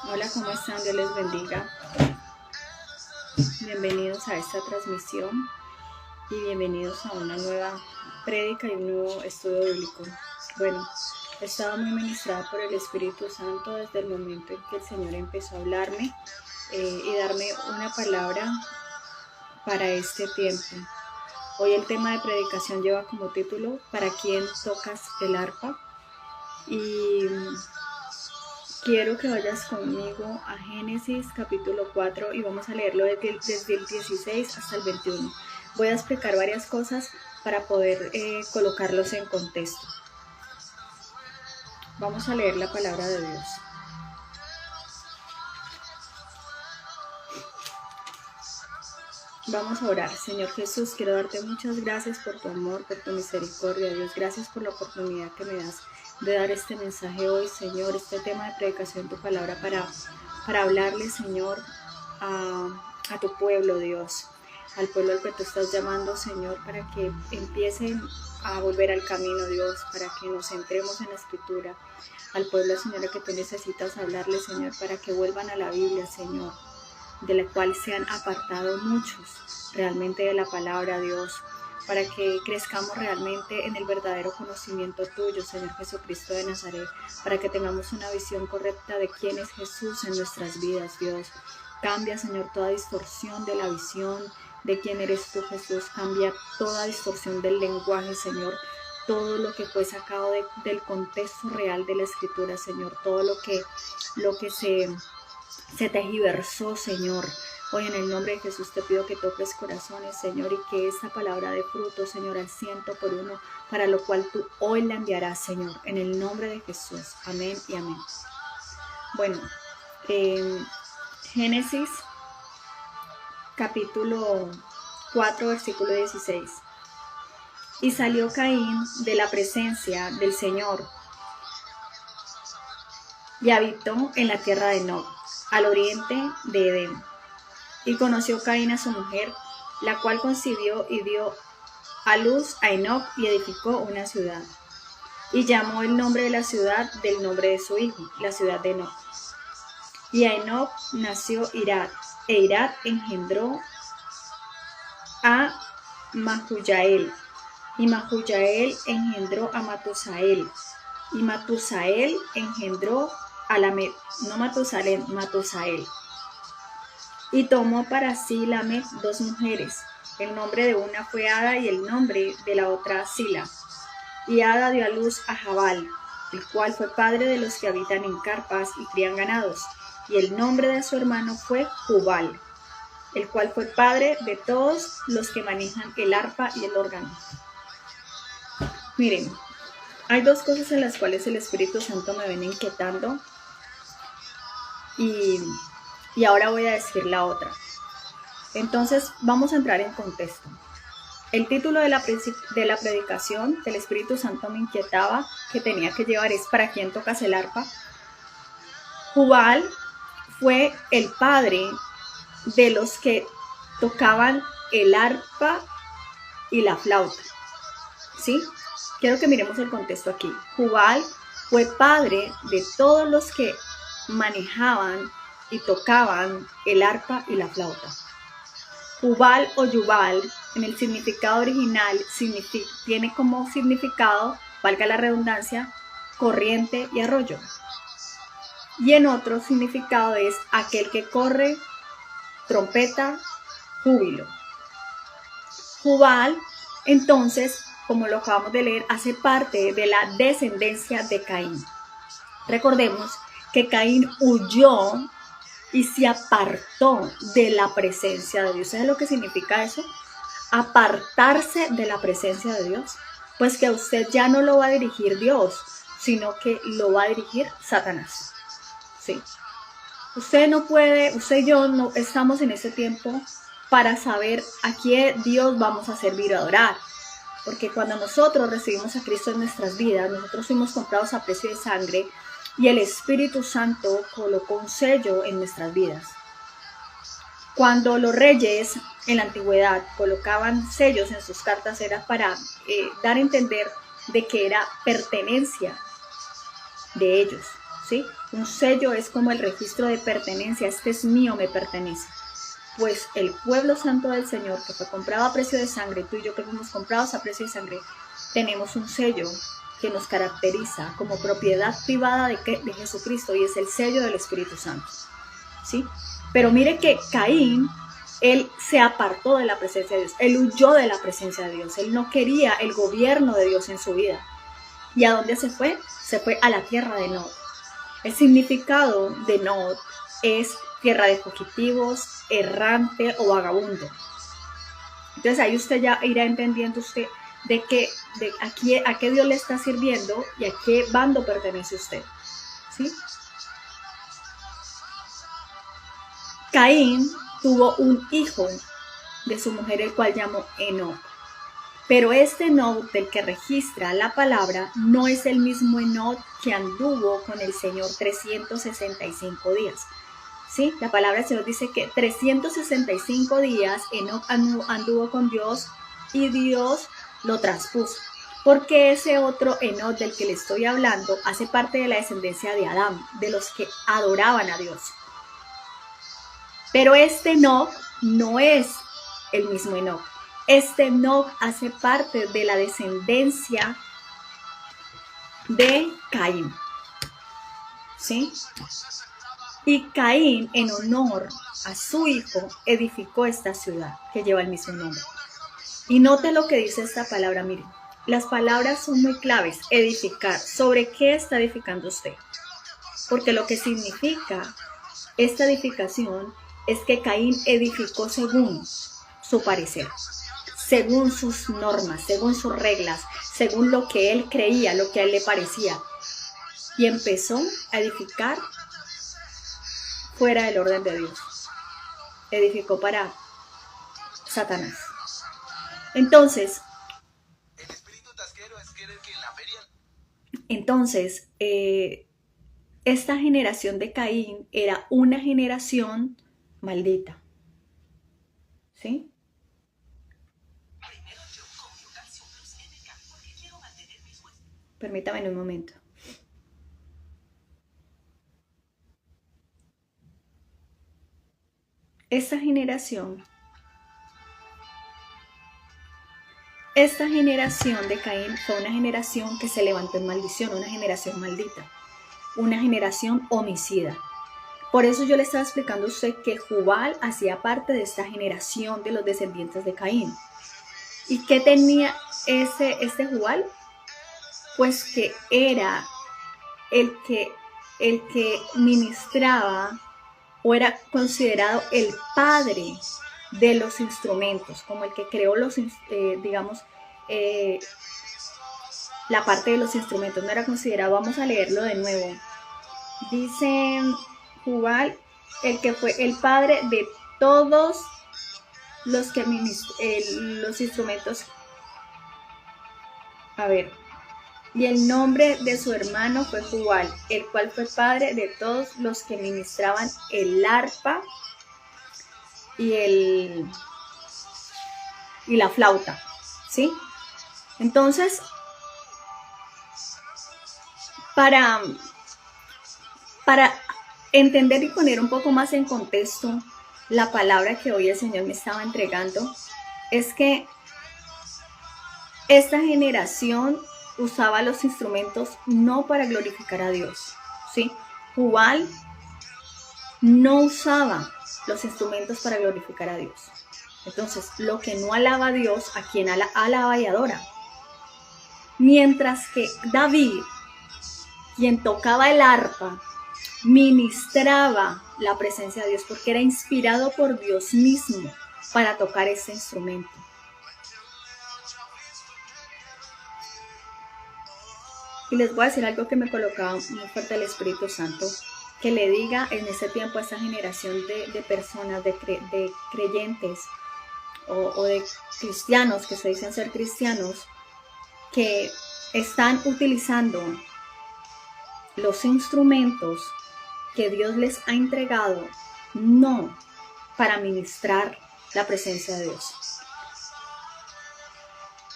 Hola, ¿cómo están? Dios les bendiga. Bienvenidos a esta transmisión y bienvenidos a una nueva prédica y un nuevo estudio bíblico. Bueno, estaba muy ministrada por el Espíritu Santo desde el momento en que el Señor empezó a hablarme y darme una palabra para este tiempo. Hoy el tema de predicación lleva como título ¿Para quién tocas el arpa? Y quiero que vayas conmigo a Génesis capítulo 4 y vamos a leerlo desde el 16 hasta el 21. Voy a explicar varias cosas para poder colocarlos en contexto. Vamos a leer la palabra de Dios. Vamos a orar. Señor Jesús, quiero darte muchas gracias por tu amor, por tu misericordia, Dios. Gracias por la oportunidad que me das de dar este mensaje hoy, Señor, este tema de predicación, tu palabra para hablarle, Señor, a tu pueblo, Dios, al pueblo al que tú estás llamando, Señor, para que empiecen a volver al camino, Dios, para que nos centremos en la Escritura, al pueblo, Señor, que tú necesitas hablarle, Señor, para que vuelvan a la Biblia, Señor, de la cual se han apartado muchos realmente de la palabra, Dios, para que crezcamos realmente en el verdadero conocimiento tuyo, Señor Jesucristo de Nazaret, para que tengamos una visión correcta de quién es Jesús en nuestras vidas, Dios. Cambia, Señor, toda distorsión de la visión de quién eres tú, Jesús. Cambia toda distorsión del lenguaje, Señor. Todo lo que fue sacado del contexto real de la Escritura, Señor. Todo lo que se tergiversó, Señor. Hoy en el nombre de Jesús te pido que toques corazones, Señor, y que esta palabra dé fruto, Señor, al 100%, para lo cual tú hoy la enviarás, Señor, en el nombre de Jesús. Amén y amén. Bueno, Génesis capítulo 4, versículo 16. Y salió Caín de la presencia del Señor y habitó en la tierra de Nob, al oriente de Edén. Y conoció Caín a su mujer, la cual concibió y dio a luz a Enoc y edificó una ciudad. Y llamó el nombre de la ciudad del nombre de su hijo, la ciudad de Enoc. Y a Enoc nació Irad, e Irad engendró a Mahujael, y Mahujael engendró a Matusael, y Matusael engendró a Lamec, no Matusalén, Matusael. Y tomó para sí Lamec dos mujeres. El nombre de una fue Ada y el nombre de la otra Sila. Y Ada dio a luz a Jabal, el cual fue padre de los que habitan en carpas y crían ganados. Y el nombre de su hermano fue Jubal, el cual fue padre de todos los que manejan el arpa y el órgano. Miren, hay dos cosas en las cuales el Espíritu Santo me viene inquietando y ahora voy a decir la otra. Entonces vamos a entrar en contexto. El título de la predicación del Espíritu Santo me inquietaba, que tenía que llevar es ¿para quién tocas el arpa? Jubal fue el padre de los que tocaban el arpa y la flauta, ¿sí? Quiero que miremos el contexto aquí. Jubal fue padre de todos los que manejaban y tocaban el arpa y la flauta. Jubal o Yubal, en el significado original, tiene como significado, valga la redundancia, corriente y arroyo. Y en otro significado es aquel que corre, trompeta, júbilo. Jubal, entonces, como lo acabamos de leer, hace parte de la descendencia de Caín. Recordemos que Caín huyó y se apartó de la presencia de Dios. ¿Sabes lo que significa eso? Apartarse de la presencia de Dios. Pues que a usted ya no lo va a dirigir Dios, sino que lo va a dirigir Satanás. Sí. Usted no puede, usted y yo no estamos en ese tiempo para saber a quién Dios vamos a servir o adorar. Porque cuando nosotros recibimos a Cristo en nuestras vidas, nosotros fuimos comprados a precio de sangre y el Espíritu Santo colocó un sello en nuestras vidas. Cuando los reyes en la antigüedad colocaban sellos en sus cartas era para dar a entender de que era pertenencia de ellos, ¿sí? Un sello es como el registro de pertenencia, este es mío, me pertenece. Pues el pueblo santo del Señor, que fue comprado a precio de sangre, tú y yo que fuimos comprados a precio de sangre, tenemos un sello que nos caracteriza como propiedad privada de Jesucristo, y es el sello del Espíritu Santo, ¿sí? Pero mire que Caín, él se apartó de la presencia de Dios, él huyó de la presencia de Dios, él no quería el gobierno de Dios en su vida. ¿Y a dónde se fue? Se fue a la tierra de Nod. El significado de Nod es tierra de fugitivos, errante o vagabundo. Entonces ahí usted ya irá entendiendo usted a qué Dios le está sirviendo y a qué bando pertenece usted, ¿sí? Caín tuvo un hijo de su mujer, el cual llamó Enoc. Pero este Enoc del que registra la palabra no es el mismo Enoc que anduvo con el Señor 365 días. ¿Sí? La palabra del Señor dice que 365 días Enoc anduvo con Dios y Dios lo traspuso. Porque ese otro Enoc del que le estoy hablando hace parte de la descendencia de Adán, de los que adoraban a Dios. Pero este Enoc no es el mismo Enoc. Este Enoc hace parte de la descendencia de Caín. ¿Sí? Y Caín, en honor a su hijo, edificó esta ciudad que lleva el mismo nombre. Y note lo que dice esta palabra, miren. Las palabras son muy claves. Edificar. ¿Sobre qué está edificando usted? Porque lo que significa esta edificación es que Caín edificó según su parecer, según sus normas, según sus reglas, según lo que él creía, lo que a él le parecía. Y empezó a edificar fuera del orden de Dios. Edificó para Satanás. Entonces, esta generación de Caín era una generación maldita. ¿Sí? Permítame un momento. Esta generación de Caín fue una generación que se levantó en maldición, una generación maldita, una generación homicida. Por eso yo le estaba explicando a usted que Jubal hacía parte de esta generación de los descendientes de Caín. ¿Y qué tenía este Jubal? Pues que era el que ministraba o era considerado el padre de los instrumentos, como el que creó la parte de los instrumentos. No era considerado, vamos a leerlo de nuevo. Dice Jubal, el que fue el padre de todos los que los instrumentos. A ver. Y el nombre de su hermano fue Jubal, el cual fue padre de todos los que ministraban el arpa y la flauta, ¿sí? Entonces, para entender y poner un poco más en contexto la palabra que hoy el Señor me estaba entregando, es que esta generación usaba los instrumentos no para glorificar a Dios, ¿sí? Jubal no usaba los instrumentos para glorificar a Dios. Entonces, lo que no alaba a Dios, a quien alaba y adora. Mientras que David, quien tocaba el arpa, ministraba la presencia de Dios porque era inspirado por Dios mismo para tocar ese instrumento. Y les voy a decir algo que me colocaba muy fuerte el Espíritu Santo, que le diga en ese tiempo a esa generación de personas, de creyentes o de cristianos que se dicen ser cristianos, que están utilizando los instrumentos que Dios les ha entregado, no para ministrar la presencia de Dios.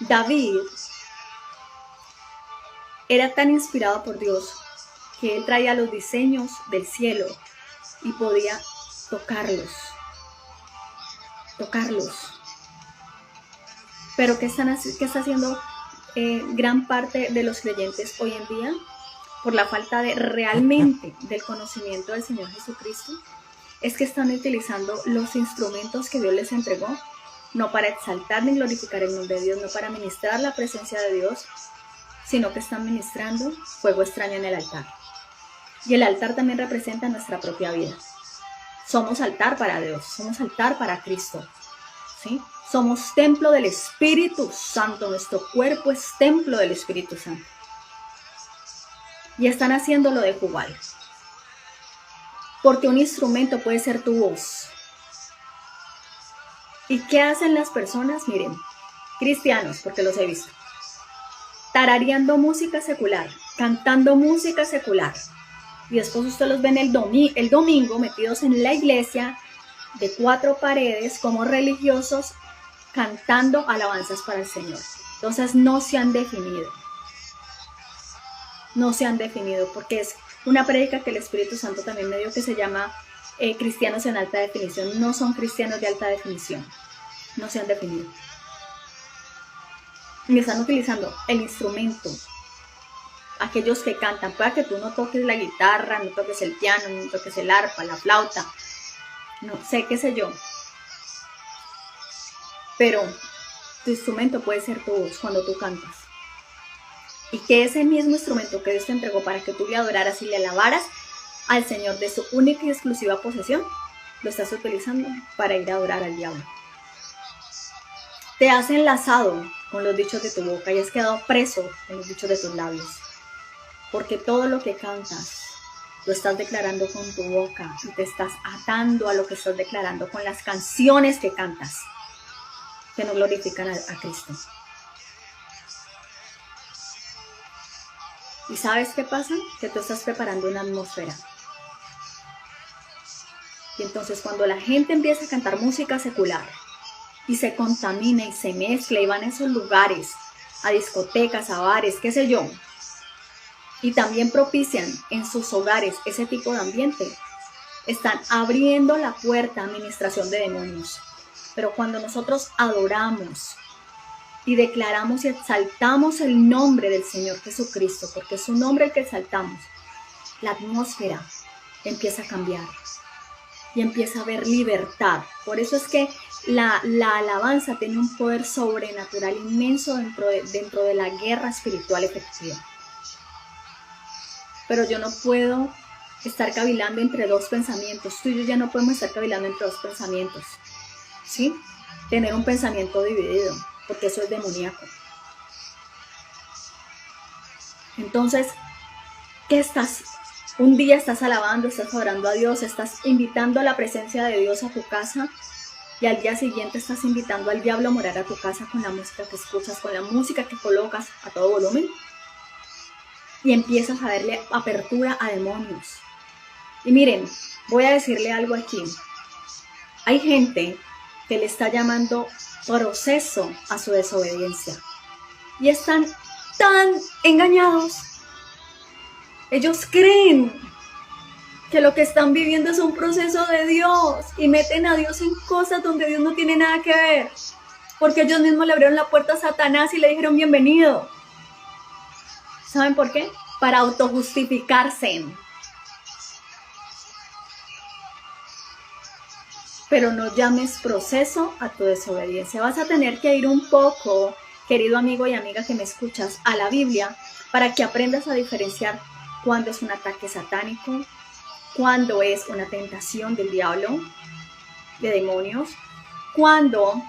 David era tan inspirado por Dios que él traía los diseños del cielo y podía tocarlos. Pero ¿qué está haciendo gran parte de los creyentes hoy en día? Por la falta de realmente del conocimiento del Señor Jesucristo, es que están utilizando los instrumentos que Dios les entregó, no para exaltar ni glorificar el nombre de Dios, no para ministrar la presencia de Dios, sino que están ministrando fuego extraño en el altar. Y el altar también representa nuestra propia vida. Somos altar para Dios, somos altar para Cristo, ¿sí? Somos templo del Espíritu Santo, nuestro cuerpo es templo del Espíritu Santo. Y están haciéndolo de jugar. Porque un instrumento puede ser tu voz. ¿Y qué hacen las personas? Miren, cristianos, porque los he visto. Tarareando música secular, cantando música secular. Y después ustedes los ven el domingo metidos en la iglesia de 4 paredes como religiosos cantando alabanzas para el Señor. Entonces no se han definido. No se han definido porque es una prédica que el Espíritu Santo también me dio que se llama cristianos en alta definición. No son cristianos de alta definición. No se han definido. Y están utilizando el instrumento. Aquellos que cantan, pueda que tú no toques la guitarra, no toques el piano, no toques el arpa, la flauta, no sé, qué sé yo. Pero tu instrumento puede ser tu voz cuando tú cantas. Y que ese mismo instrumento que Dios te entregó para que tú le adoraras y le alabaras al Señor de su única y exclusiva posesión, lo estás utilizando para ir a adorar al diablo. Te has enlazado con los dichos de tu boca y has quedado preso con los dichos de tus labios. Porque todo lo que cantas lo estás declarando con tu boca y te estás atando a lo que estás declarando con las canciones que cantas, que no glorifican a Cristo. ¿Y sabes qué pasa? Que tú estás preparando una atmósfera. Y entonces cuando la gente empieza a cantar música secular y se contamina y se mezcla y van a esos lugares, a discotecas, a bares, qué sé yo, y también propician en sus hogares ese tipo de ambiente, están abriendo la puerta a administración de demonios. Pero cuando nosotros adoramos y declaramos y exaltamos el nombre del Señor Jesucristo, porque es su nombre el que exaltamos, la atmósfera empieza a cambiar y empieza a haber libertad. Por eso es que la alabanza tiene un poder sobrenatural inmenso dentro de la guerra espiritual efectiva. Pero yo no puedo estar cavilando entre dos pensamientos. Tú y yo ya no podemos estar cavilando entre dos pensamientos, ¿sí? Tener un pensamiento dividido, porque eso es demoníaco. Entonces, ¿qué estás? Un día estás alabando, estás adorando a Dios, estás invitando a la presencia de Dios a tu casa, y al día siguiente estás invitando al diablo a morar a tu casa con la música que escuchas, con la música que colocas a todo volumen, y empiezas a darle apertura a demonios. Y miren, voy a decirle algo aquí. Hay gente que le está llamando proceso a su desobediencia. Y están tan engañados. Ellos creen que lo que están viviendo es un proceso de Dios y meten a Dios en cosas donde Dios no tiene nada que ver. Porque ellos mismos le abrieron la puerta a Satanás y le dijeron bienvenido. ¿Saben por qué? Para autojustificarse. Pero no llames proceso a tu desobediencia. Vas a tener que ir un poco, querido amigo y amiga que me escuchas, a la Biblia para que aprendas a diferenciar cuándo es un ataque satánico, cuándo es una tentación del diablo, de demonios, cuándo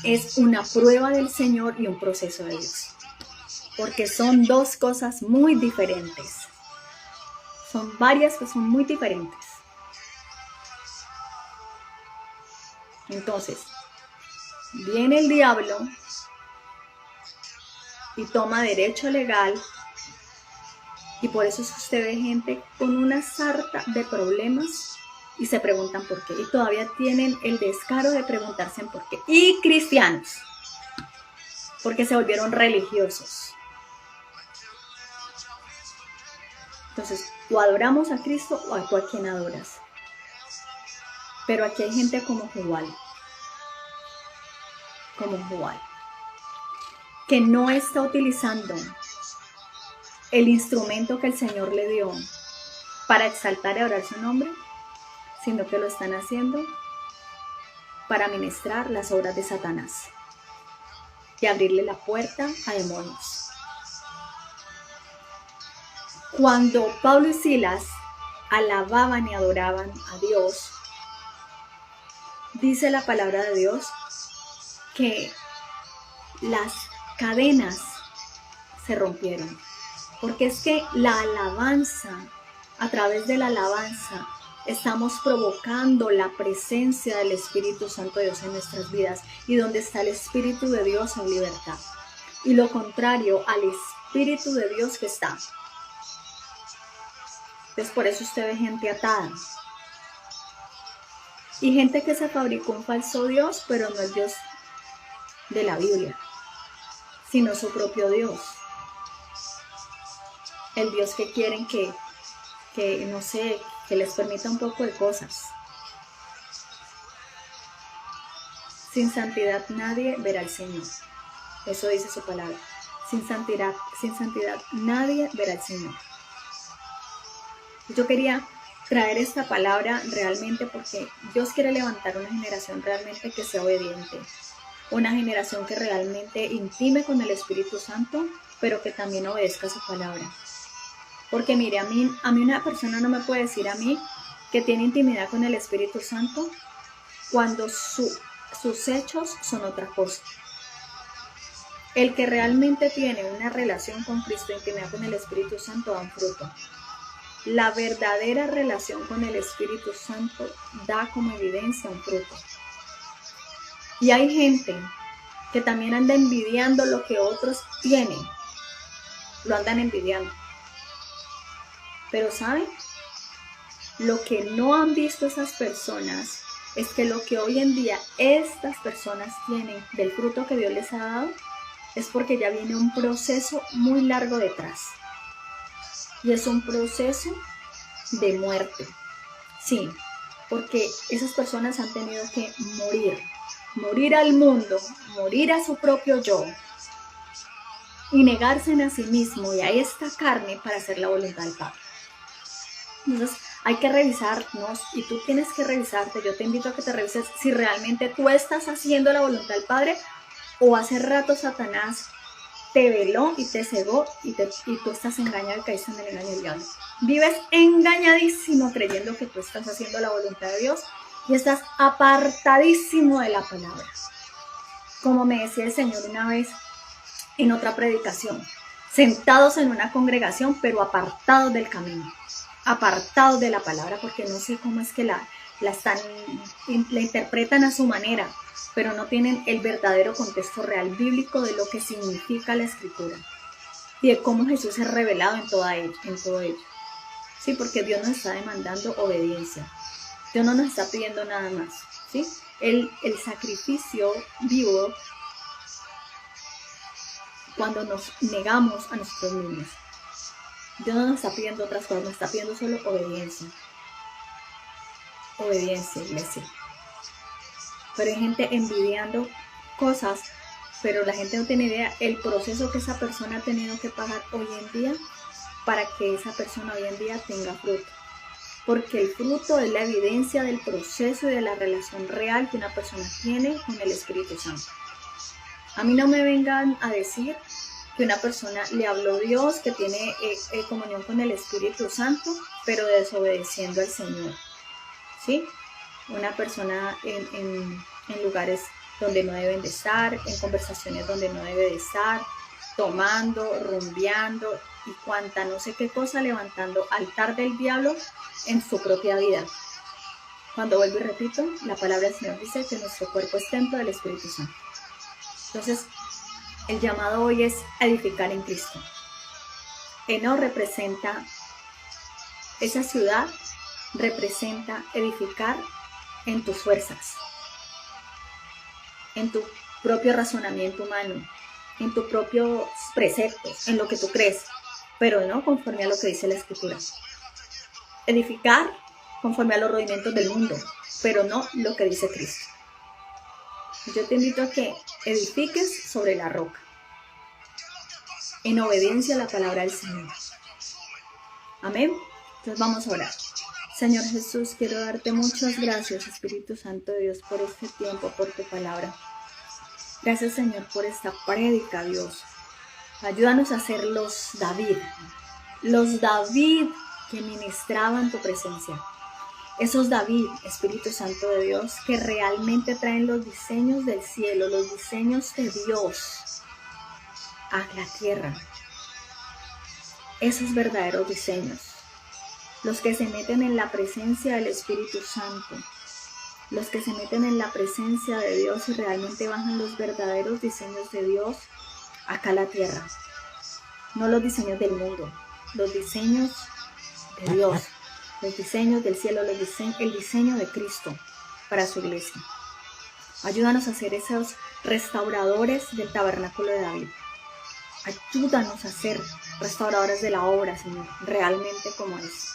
es una prueba del Señor y un proceso de Dios. Porque son dos cosas muy diferentes. Son varias que son muy diferentes. Entonces, viene el diablo y toma derecho legal, y por eso es que usted ve gente con una sarta de problemas y se preguntan por qué, y todavía tienen el descaro de preguntarse por qué. Y cristianos, porque se volvieron religiosos. Entonces, o adoramos a Cristo o a tú a quien adoras. Pero aquí hay gente como Jubal, que no está utilizando el instrumento que el Señor le dio para exaltar y orar su nombre, sino que lo están haciendo para ministrar las obras de Satanás y abrirle la puerta a demonios. Cuando Pablo y Silas alababan y adoraban a Dios, dice la palabra de Dios que las cadenas se rompieron, porque es que la alabanza, a través de la alabanza, estamos provocando la presencia del Espíritu Santo de Dios en nuestras vidas, y donde está el Espíritu de Dios hay libertad, y lo contrario al Espíritu de Dios que está. Entonces por eso usted ve gente atada, y gente que se fabricó un falso Dios, pero no el Dios de la Biblia, sino su propio Dios. El Dios que quieren que no sé, que les permita un poco de cosas. Sin santidad nadie verá al Señor. Eso dice su palabra. Sin santidad nadie verá al Señor. Yo quería traer esta palabra realmente porque Dios quiere levantar una generación realmente que sea obediente. Una generación que realmente intime con el Espíritu Santo, pero que también obedezca su palabra. Porque mire, a mí una persona no me puede decir a mí que tiene intimidad con el Espíritu Santo cuando sus hechos son otra cosa. El que realmente tiene una relación con Cristo, intimidad con el Espíritu Santo, da un fruto. La verdadera relación con el Espíritu Santo da como evidencia un fruto. Y hay gente que también anda envidiando lo que otros tienen. Lo andan envidiando. Pero ¿saben? Lo que no han visto esas personas es que lo que hoy en día estas personas tienen del fruto que Dios les ha dado es porque ya viene un proceso muy largo detrás. Y es un proceso de muerte. Sí, porque esas personas han tenido que morir al mundo, morir a su propio yo y negarse a sí mismo y a esta carne para hacer la voluntad del Padre. Entonces hay que revisarnos y tú tienes que revisarte. Yo te invito a que te revises si realmente tú estás haciendo la voluntad del Padre o hace rato Satanás te veló y te cegó y tú estás engañado y caíste en el engaño del diablo. Vives engañadísimo creyendo que tú estás haciendo la voluntad de Dios y estás apartadísimo de la palabra. Como me decía el Señor una vez en otra predicación, sentados en una congregación pero apartados del camino, apartados de la palabra, porque no sé cómo es que la interpretan a su manera, pero no tienen el verdadero contexto real bíblico de lo que significa la Escritura y de cómo Jesús es revelado en todo ello. Sí, porque Dios nos está demandando obediencia. Dios no nos está pidiendo nada más. ¿Sí? El sacrificio vivo cuando nos negamos a nosotros mismos. Dios no nos está pidiendo otras cosas, nos está pidiendo solo obediencia. Obediencia, iglesia. Pero hay gente envidiando cosas, pero la gente no tiene idea el proceso que esa persona ha tenido que pagar hoy en día para que esa persona hoy en día tenga fruto. Porque el fruto es la evidencia del proceso y de la relación real que una persona tiene con el Espíritu Santo. A mí no me vengan a decir que una persona le habló Dios, que tiene comunión con el Espíritu Santo, pero desobedeciendo al Señor. ¿Sí? Una persona en lugares donde no deben de estar, en conversaciones donde no debe de estar, tomando, rumbeando y cuanta no sé qué cosa, levantando altar del diablo en su propia vida. Cuando vuelvo y repito, la palabra del Señor dice que nuestro cuerpo es templo del Espíritu Santo. Entonces, el llamado hoy es edificar en Cristo. Enoc representa, esa ciudad representa edificar en tus fuerzas, en tu propio razonamiento humano, en tus propios preceptos, en lo que tú crees. pero no conforme a lo que dice la Escritura. Edificar conforme a los rudimentos del mundo, pero no lo que dice Cristo. Yo te invito a que edifiques sobre la roca, en obediencia a la palabra del Señor. Amén. Entonces vamos a orar. Señor Jesús, quiero darte muchas gracias, Espíritu Santo de Dios, por este tiempo, por tu palabra. Gracias, Señor, por esta prédica, Dios. Ayúdanos a ser los David que ministraban tu presencia. Esos David, Espíritu Santo de Dios, que realmente traen los diseños del cielo, los diseños de Dios a la tierra. Esos verdaderos diseños. Los que se meten en la presencia del Espíritu Santo. Los que se meten en la presencia de Dios y realmente bajan los verdaderos diseños de Dios acá a la tierra. No los diseños del mundo, los diseños de Dios. Los diseños del cielo, el diseño de Cristo para su iglesia. Ayúdanos a ser esos restauradores del tabernáculo de David. Ayúdanos a ser restauradores de la obra, Señor, realmente como es.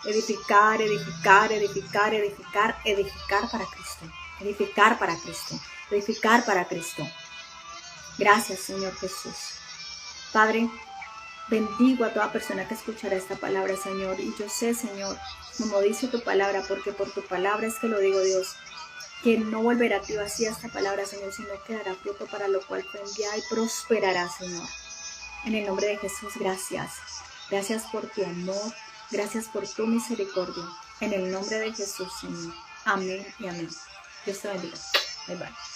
Edificar, edificar, edificar, edificar, edificar para Cristo. Edificar para Cristo. Edificar para Cristo. Gracias, Señor Jesús. Padre, bendigo a toda persona que escuchará esta palabra, Señor. Y yo sé, Señor, como dice tu palabra, porque por tu palabra es que lo digo, Dios, que no volverá a ti vacía esta palabra, Señor, sino que dará fruto para lo cual fue enviada y prosperará, Señor. En el nombre de Jesús, gracias. Gracias por tu amor. Gracias por tu misericordia. En el nombre de Jesús, Señor. Amén y amén. Dios te bendiga. Bye, bye.